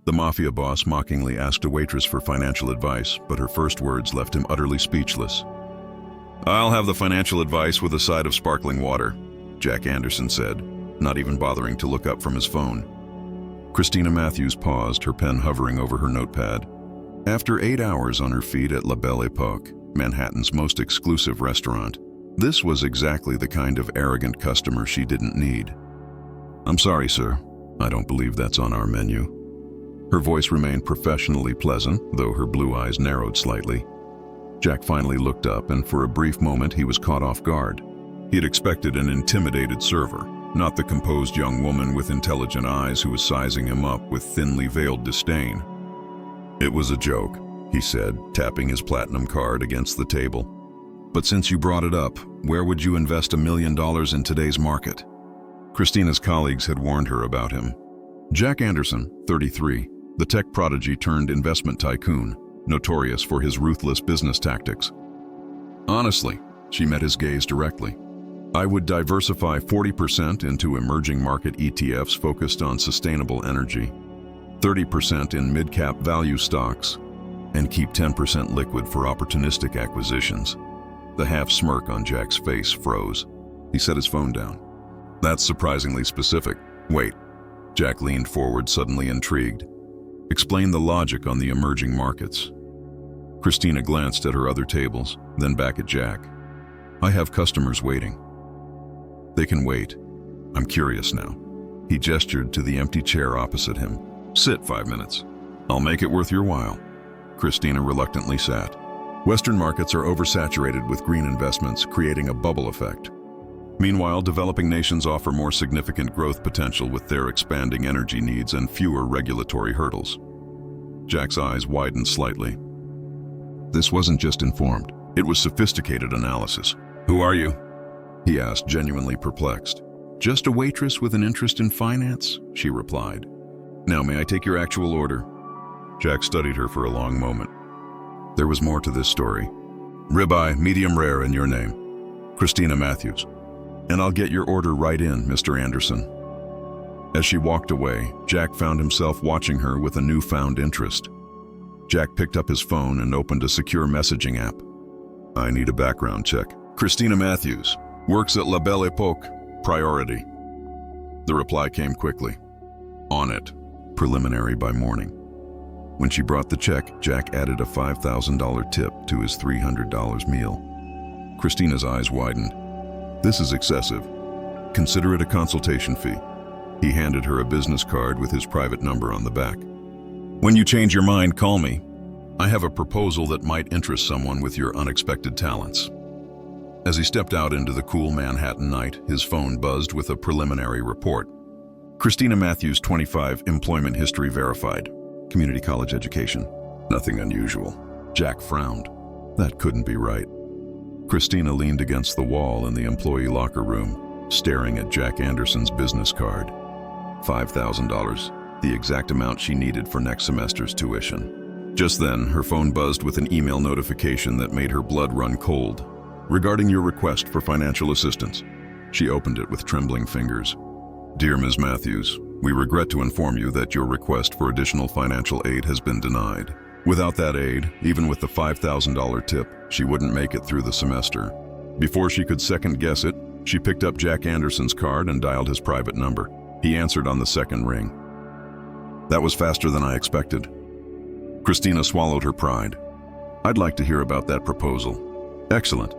The Mafia Boss mockingly asked a waitress for financial advice, but her first words left him utterly speechless. "I'll have the financial advice with a side of sparkling water," Jack Anderson said, not even bothering to look up from his phone. Christina Matthews paused, her pen hovering over her notepad. After 8 hours on her feet at La Belle Époque, Manhattan's most exclusive restaurant, this was exactly the kind of arrogant customer she didn't need. "I'm sorry, sir. I don't believe that's on our menu." Her voice remained professionally pleasant, though her blue eyes narrowed slightly. Jack finally looked up, and for a brief moment he was caught off guard. He had expected an intimidated server, not the composed young woman with intelligent eyes who was sizing him up with thinly veiled disdain. "It was a joke," he said, tapping his platinum card against the table. "But since you brought it up, where would you invest $1 million in today's market?" Christina's colleagues had warned her about him. Jack Anderson, 33, the tech prodigy turned investment tycoon, notorious for his ruthless business tactics. "Honestly," she met his gaze directly, "I would diversify 40% into emerging market ETFs focused on sustainable energy, 30% in mid-cap value stocks, and keep 10% liquid for opportunistic acquisitions." The half smirk on Jack's face froze. He set his phone down. "That's surprisingly specific. Wait." Jack leaned forward, suddenly intrigued. "Explain the logic on the emerging markets." Christina glanced at her other tables, then back at Jack. "I have customers waiting." "They can wait. I'm curious now." He gestured to the empty chair opposite him. "Sit 5 minutes. I'll make it worth your while." Christina reluctantly sat. Western markets are oversaturated with green investments, creating a bubble effect. Meanwhile, developing nations offer more significant growth potential with their expanding energy needs and fewer regulatory hurdles. Jack's eyes widened slightly. This wasn't just informed. It was sophisticated analysis. "Who are you?" he asked, genuinely perplexed. "Just a waitress with an interest in finance," she replied. "Now, may I take your actual order?" Jack studied her for a long moment. There was more to this story. "Ribeye, medium rare in your name. Christina Matthews. And I'll get your order right in, Mr. Anderson." As she walked away, Jack found himself watching her with a newfound interest. Jack picked up his phone and opened a secure messaging app. "I need a background check. Christina Matthews. Works at La Belle Époque. Priority." The reply came quickly. "On it. Preliminary by morning." When she brought the check, Jack added a $5,000 tip to his $300 meal. Christina's eyes widened. "This is excessive. Consider it a consultation fee." He handed her a business card with his private number on the back. "When you change your mind, call me. I have a proposal that might interest someone with your unexpected talents." As he stepped out into the cool Manhattan night, his phone buzzed with a preliminary report. Christina Matthews, 25, employment history verified. Community college education. Nothing unusual. Jack frowned. That couldn't be right. Christina leaned against the wall in the employee locker room, staring at Jack Anderson's business card. $5,000, the exact amount she needed for next semester's tuition. Just then, her phone buzzed with an email notification that made her blood run cold. "Regarding your request for financial assistance." She opened it with trembling fingers. "Dear Ms. Matthews, we regret to inform you that your request for additional financial aid has been denied. Without that aid, even with the $5,000 tip, she wouldn't make it through the semester." Before she could second guess it, she picked up Jack Anderson's card and dialed his private number. He answered on the second ring. "That was faster than I expected." Christina swallowed her pride. "I'd like to hear about that proposal." "Excellent.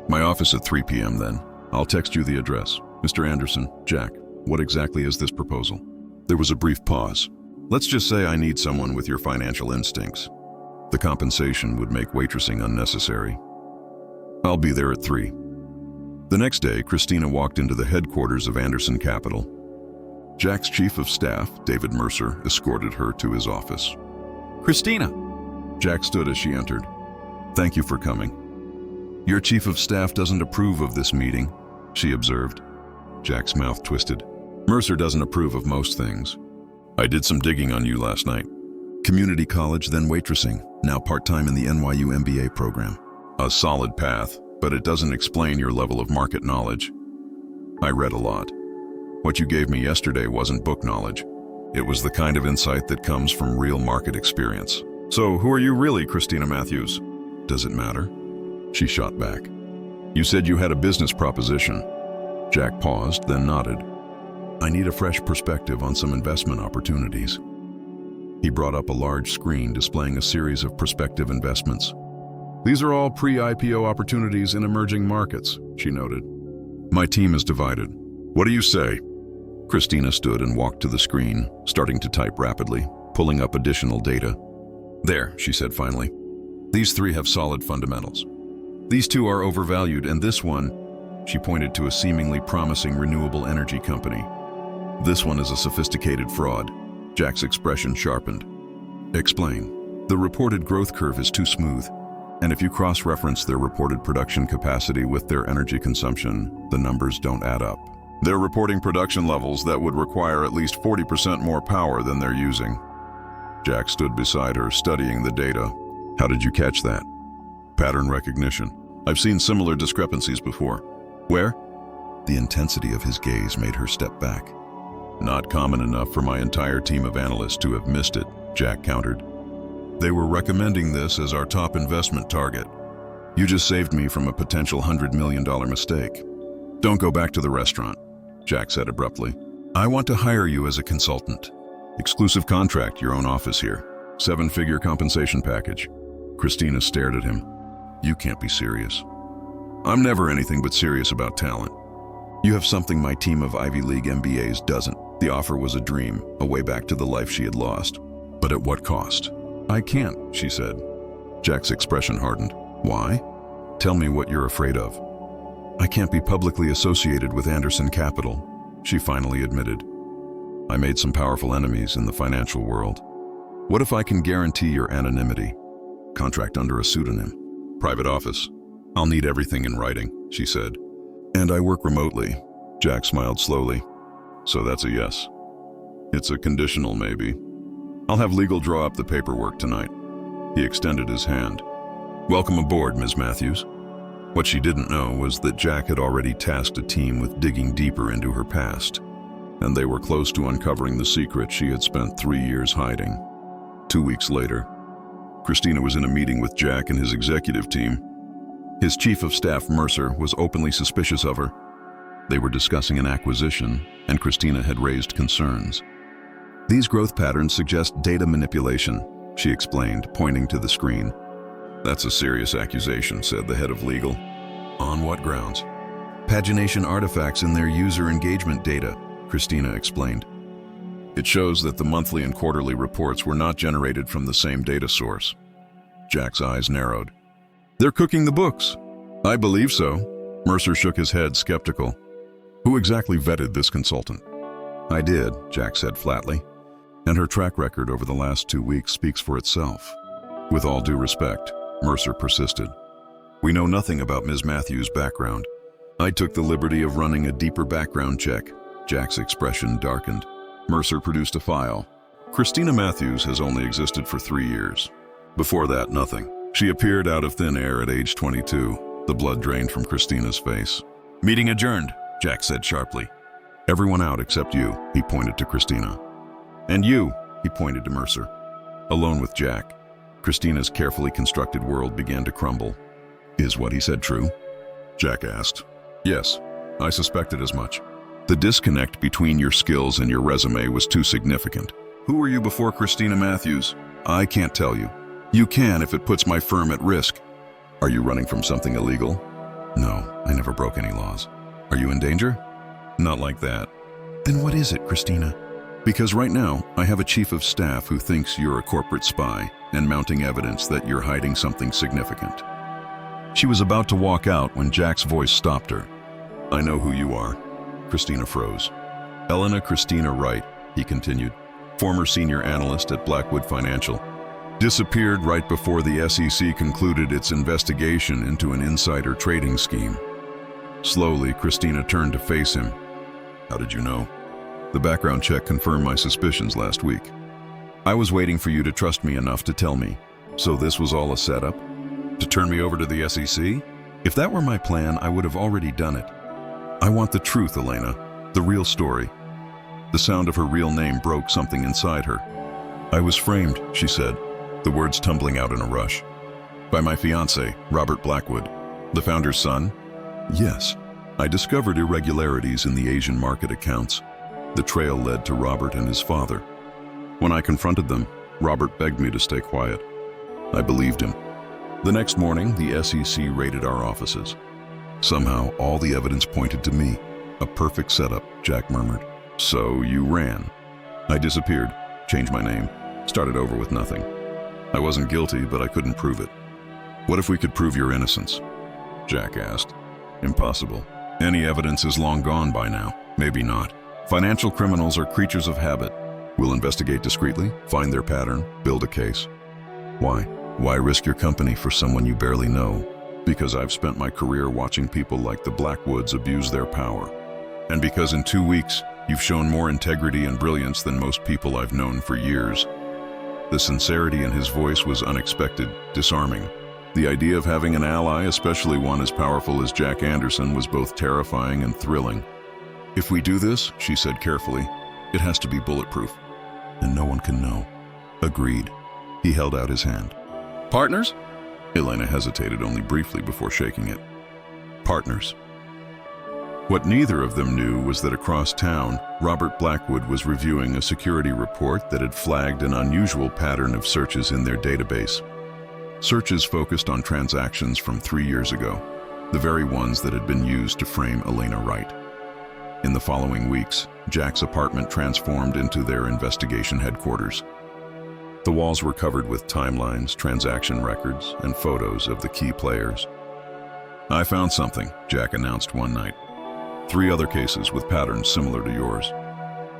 My office at 3 p.m. then. I'll text you the address." "Mr. Anderson, Jack, what exactly is this proposal?" There was a brief pause. "Let's just say I need someone with your financial instincts. The compensation would make waitressing unnecessary. I'll be there at 3. The next day, Christina walked into the headquarters of Anderson Capital. Jack's chief of staff, David Mercer, escorted her to his office. "Christina!" Jack stood as she entered. "Thank you for coming." "Your chief of staff doesn't approve of this meeting," she observed. Jack's mouth twisted. "Mercer doesn't approve of most things. I did some digging on you last night. Community college, then waitressing, now part-time in the NYU MBA program. A solid path, but it doesn't explain your level of market knowledge. I read a lot. What you gave me yesterday wasn't book knowledge. It was the kind of insight that comes from real market experience. So, who are you really, Christina Matthews? Does it matter? She shot back. You said you had a business proposition. Jack paused, then nodded. I need a fresh perspective on some investment opportunities. He brought up a large screen displaying a series of prospective investments. These are all pre-IPO opportunities in emerging markets, she noted. My team is divided. What do you say? Christina stood and walked to the screen, starting to type rapidly, pulling up additional data. There, she said finally. These three have solid fundamentals. These two are overvalued, and this one, she pointed to a seemingly promising renewable energy company. This one is a sophisticated fraud. Jack's expression sharpened. Explain. The reported growth curve is too smooth, and if you cross-reference their reported production capacity with their energy consumption, the numbers don't add up. They're reporting production levels that would require at least 40% more power than they're using. Jack stood beside her, studying the data. How did you catch that? Pattern recognition. I've seen similar discrepancies before. Where? The intensity of his gaze made her step back. Not common enough for my entire team of analysts to have missed it, Jack countered. They were recommending this as our top investment target. You just saved me from a potential $100 million mistake. Don't go back to the restaurant, Jack said abruptly. I want to hire you as a consultant. Exclusive contract, your own office here. 7-figure compensation package. Christina stared at him. You can't be serious. I'm never anything but serious about talent. You have something my team of Ivy League MBAs doesn't. The offer was a dream, a way back to the life she had lost. But at what cost? I can't, she said. Jack's expression hardened. Why? Tell me what you're afraid of. I can't be publicly associated with Anderson Capital, she finally admitted. I made some powerful enemies in the financial world. What if I can guarantee your anonymity? Contract under a pseudonym. Private office. I'll need everything in writing, she said. And I work remotely. Jack smiled slowly. So that's a yes. It's a conditional maybe. I'll have legal draw up the paperwork tonight. He extended his hand. Welcome aboard, Ms. Matthews. What she didn't know was that Jack had already tasked a team with digging deeper into her past, and they were close to uncovering the secret she had spent 3 years hiding. 2 weeks later, Christina was in a meeting with Jack and his executive team. His chief of staff, Mercer, was openly suspicious of her. They were discussing an acquisition, and Christina had raised concerns. These growth patterns suggest data manipulation, she explained, pointing to the screen. That's a serious accusation, said the head of legal. On what grounds? Pagination artifacts in their user engagement data, Christina explained. It shows that the monthly and quarterly reports were not generated from the same data source. Jack's eyes narrowed. They're cooking the books. I believe so. Mercer shook his head, skeptical. Who exactly vetted this consultant? I did, Jack said flatly. And her track record over the last 2 weeks speaks for itself. With all due respect, Mercer persisted. We know nothing about Ms. Matthews' background. I took the liberty of running a deeper background check. Jack's expression darkened. Mercer produced a file. Christina Matthews has only existed for 3 years. Before that, nothing. She appeared out of thin air at age 22. The blood drained from Christina's face. Meeting adjourned, Jack said sharply. Everyone out except you, he pointed to Christina. And you, he pointed to Mercer. Alone with Jack, Christina's carefully constructed world began to crumble. Is what he said true? Jack asked. Yes, I suspected as much. The disconnect between your skills and your resume was too significant. Who were you before Christina Matthews? I can't tell you. You can if it puts my firm at risk. Are you running from something illegal? No, I never broke any laws. Are you in danger? Not like that. Then what is it, Christina? Because right now, I have a chief of staff who thinks you're a corporate spy and mounting evidence that you're hiding something significant. She was about to walk out when Jack's voice stopped her. I know who you are. Christina froze. Elena Christina Wright, he continued, former senior analyst at Blackwood Financial. Disappeared right before the SEC concluded its investigation into an insider trading scheme. Slowly, Christina turned to face him. How did you know? The background check confirmed my suspicions last week. I was waiting for you to trust me enough to tell me. So this was all a setup? To turn me over to the SEC? If that were my plan, I would have already done it. I want the truth, Elena. The real story. The sound of her real name broke something inside her. "I was framed," she said, the words tumbling out in a rush. "By my fiancé, Robert Blackwood." "The founder's son?" "Yes. I discovered irregularities in the Asian market accounts. The trail led to Robert and his father. When I confronted them, Robert begged me to stay quiet. I believed him. The next morning, the SEC raided our offices. Somehow, all the evidence pointed to me. A perfect setup, Jack murmured. "So you ran?" "I disappeared, changed my name, started over with nothing. I wasn't guilty, but I couldn't prove it." "What if we could prove your innocence?" Jack asked. "Impossible. Any evidence is long gone by now." "Maybe not. Financial criminals are creatures of habit. We'll investigate discreetly, find their pattern, build a case." "Why? Why risk your company for someone you barely know?" "Because I've spent my career watching people like the Blackwoods abuse their power. And because in 2 weeks, you've shown more integrity and brilliance than most people I've known for years." The sincerity in his voice was unexpected, disarming. The idea of having an ally, especially one as powerful as Jack Anderson, was both terrifying and thrilling. "If we do this," she said carefully, "it has to be bulletproof. And no one can know." "Agreed." He held out his hand. "Partners?" Elena hesitated only briefly before shaking it. "Partners." What neither of them knew was that across town, Robert Blackwood was reviewing a security report that had flagged an unusual pattern of searches in their database. Searches focused on transactions from 3 years ago, the very ones that had been used to frame Elena Wright. In the following weeks, Jack's apartment transformed into their investigation headquarters. The walls were covered with timelines, transaction records, and photos of the key players. "I found something," Jack announced one night. 3 other cases with patterns similar to yours.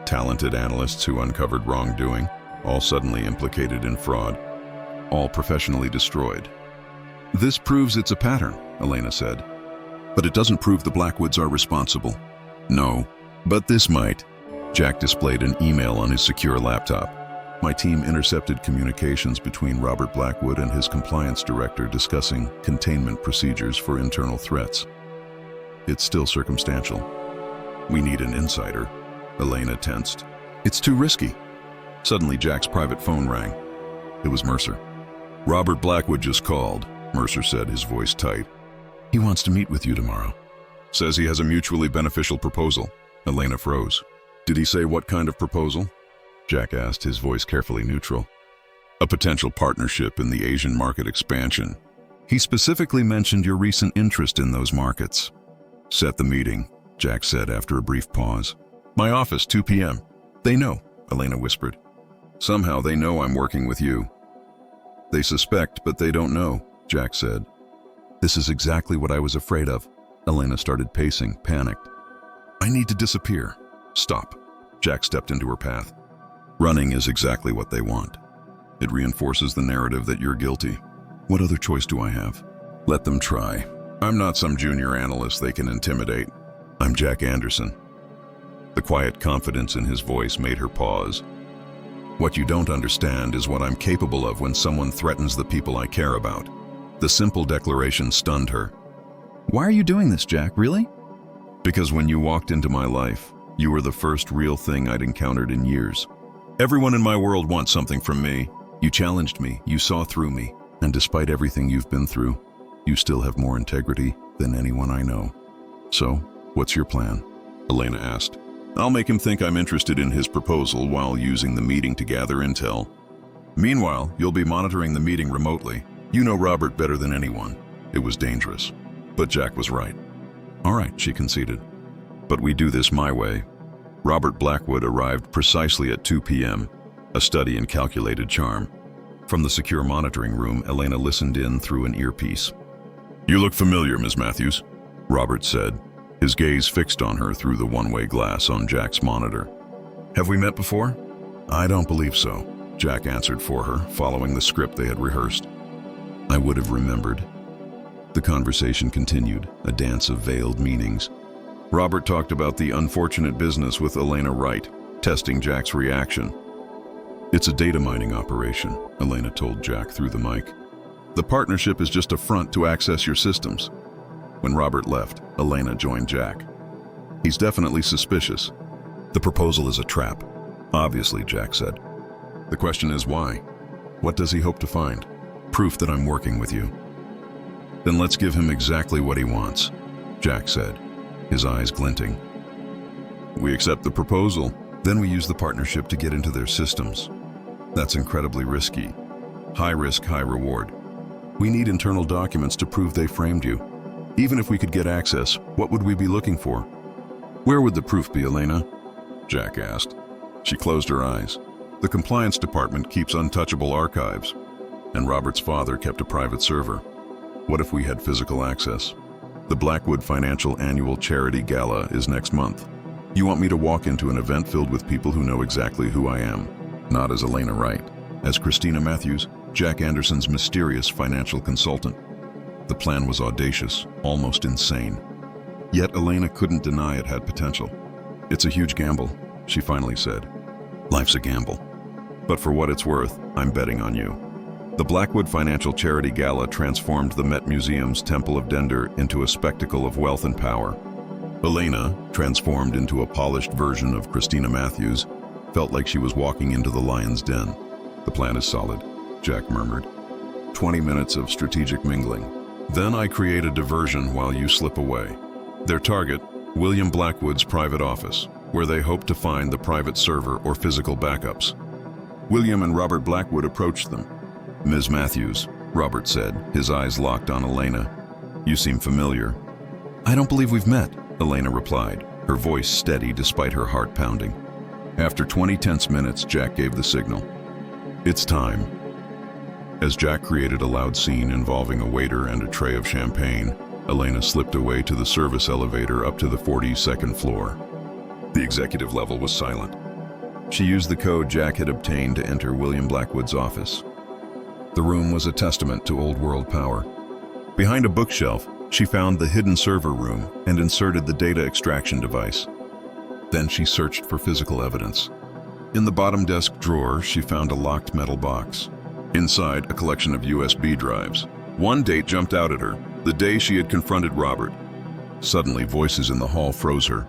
Talented analysts who uncovered wrongdoing, all suddenly implicated in fraud, all professionally destroyed. "This proves it's a pattern," Elena said. "But it doesn't prove the Blackwoods are responsible." "No, but this might." Jack displayed an email on his secure laptop. "My team intercepted communications between Robert Blackwood and his compliance director discussing containment procedures for internal threats. It's still circumstantial. We need an insider." Elena tensed. "It's too risky." Suddenly, Jack's private phone rang. It was Mercer. "Robert Blackwood just called," Mercer said, his voice tight. "He wants to meet with you tomorrow. Says he has a mutually beneficial proposal." Elena froze. "Did he say what kind of proposal?" Jack asked, his voice carefully neutral. "A potential partnership in the Asian market expansion. He specifically mentioned your recent interest in those markets." "Set the meeting," Jack said after a brief pause. "My office, 2 p.m. "They know," Elena whispered. "Somehow they know I'm working with you." "They suspect, but they don't know," Jack said. "This is exactly what I was afraid of." Elena started pacing, panicked. "I need to disappear." "Stop." Jack stepped into her path. "Running is exactly what they want. It reinforces the narrative that you're guilty. What other choice do I have? Let them try. I'm not some junior analyst they can intimidate. I'm Jack Anderson." The quiet confidence in his voice made her pause. "What you don't understand is what I'm capable of when someone threatens the people I care about." The simple declaration stunned her. "Why are you doing this, Jack, really?" "Because when you walked into my life, you were the first real thing I'd encountered in years. Everyone in my world wants something from me. You challenged me, you saw through me, and despite everything you've been through, you still have more integrity than anyone I know. So, what's your plan?" Elena asked. "I'll make him think I'm interested in his proposal while using the meeting to gather intel. Meanwhile, you'll be monitoring the meeting remotely. You know Robert better than anyone. It was dangerous. But Jack was right." "All right," she conceded. "But we do this my way." Robert Blackwood arrived precisely at 2 p.m., a study in calculated charm. From the secure monitoring room, Elena listened in through an earpiece. "You look familiar, Ms. Matthews," Robert said, his gaze fixed on her through the one-way glass on Jack's monitor. "Have we met before?" "I don't believe so," Jack answered for her, following the script they had rehearsed. "I would have remembered." The conversation continued, a dance of veiled meanings. Robert talked about the unfortunate business with Elena Wright, testing Jack's reaction. "It's a data mining operation," Elena told Jack through the mic. "The partnership is just a front to access your systems." When Robert left, Elena joined Jack. "He's definitely suspicious. The proposal is a trap. Obviously, Jack said. The question is why? What does he hope to find? Proof that I'm working with you. Then let's give him exactly what he wants, Jack said, his eyes glinting. We accept the proposal, then we use the partnership to get into their systems. That's incredibly risky. High risk, high reward. We need internal documents to prove they framed you. Even if we could get access, what would we be looking for? Where would the proof be, Elena? Jack asked. She closed her eyes. The compliance department keeps untouchable archives, and Robert's father kept a private server. What if we had physical access? The Blackwood Financial Annual Charity Gala is next month. You want me to walk into an event filled with people who know exactly who I am, not as Elena Wright, as Christina Matthews, Jack Anderson's mysterious financial consultant. The plan was audacious, almost insane. Yet Elena couldn't deny it had potential. It's a huge gamble, she finally said. Life's a gamble. But for what it's worth, I'm betting on you. The Blackwood Financial Charity Gala transformed the Met Museum's Temple of Dender into a spectacle of wealth and power. Elena, transformed into a polished version of Christina Matthews, felt like she was walking into the lion's den. The plan is solid, Jack murmured. 20 minutes of strategic mingling. Then I create a diversion while you slip away. Their target, William Blackwood's private office, where they hope to find the private server or physical backups. William and Robert Blackwood approached them. Ms. Matthews, Robert said, his eyes locked on Elena. You seem familiar. I don't believe we've met, Elena replied, her voice steady despite her heart pounding. After 20 tense minutes, Jack gave the signal. It's time. As Jack created a loud scene involving a waiter and a tray of champagne, Elena slipped away to the service elevator up to the 42nd floor. The executive level was silent. She used the code Jack had obtained to enter William Blackwood's office. The room was a testament to old-world power. Behind a bookshelf, she found the hidden server room and inserted the data extraction device. Then she searched for physical evidence. In the bottom desk drawer, she found a locked metal box. Inside, a collection of USB drives. One date jumped out at her, the day she had confronted Robert. Suddenly, voices in the hall froze her.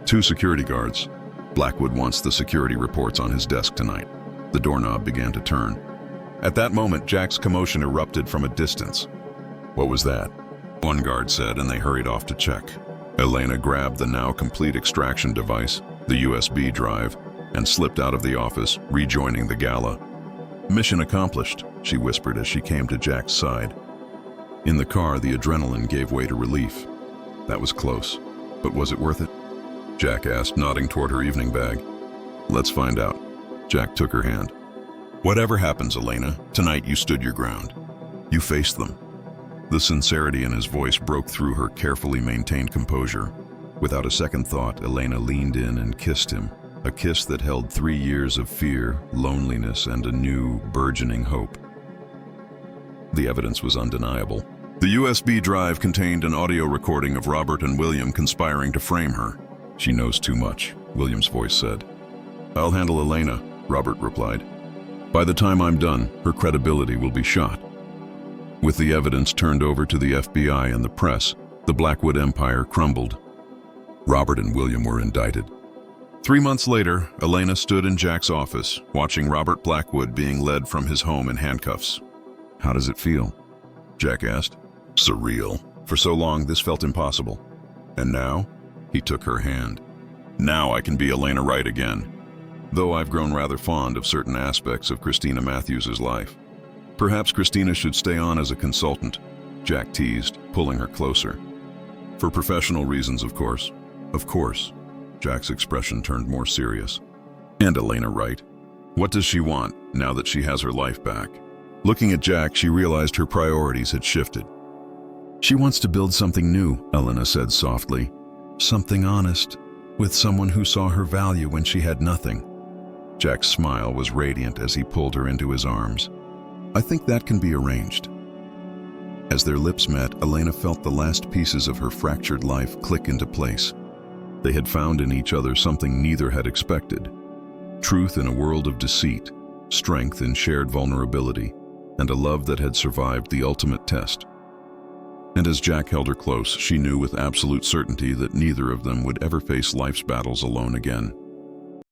2 security guards. Blackwood wants the security reports on his desk tonight. The doorknob began to turn. At that moment, Jack's commotion erupted from a distance. What was that? One guard said, and they hurried off to check. Elena grabbed the now complete extraction device, the USB drive, and slipped out of the office, rejoining the gala. Mission accomplished, she whispered as she came to Jack's side. In the car, the adrenaline gave way to relief. That was close, but was it worth it? Jack asked, nodding toward her evening bag. Let's find out. Jack took her hand. Whatever happens, Elena, tonight you stood your ground. You faced them. The sincerity in his voice broke through her carefully maintained composure. Without a second thought, Elena leaned in and kissed him, a kiss that held 3 years of fear, loneliness, and a new, burgeoning hope. The evidence was undeniable. The USB drive contained an audio recording of Robert and William conspiring to frame her. She knows too much, William's voice said. I'll handle Elena, Robert replied. By the time I'm done, her credibility will be shot. With the evidence turned over to the FBI and the press, the Blackwood empire crumbled. Robert and William were indicted. 3 months later, Elena stood in Jack's office, watching Robert Blackwood being led from his home in handcuffs. How does it feel? Jack asked. Surreal. For so long, this felt impossible. And now? He took her hand. Now I can be Elena Wright again. Though I've grown rather fond of certain aspects of Christina Matthews' life. Perhaps Christina should stay on as a consultant, Jack teased, pulling her closer. For professional reasons, of course. Of course. Jack's expression turned more serious. And Elena Wright? What does she want, now that she has her life back? Looking at Jack, she realized her priorities had shifted. She wants to build something new, Elena said softly. Something honest, with someone who saw her value when she had nothing. Jack's smile was radiant as he pulled her into his arms. I think that can be arranged. As their lips met, Elena felt the last pieces of her fractured life click into place. They had found in each other something neither had expected. Truth in a world of deceit, strength in shared vulnerability, and a love that had survived the ultimate test. And as Jack held her close, she knew with absolute certainty that neither of them would ever face life's battles alone again.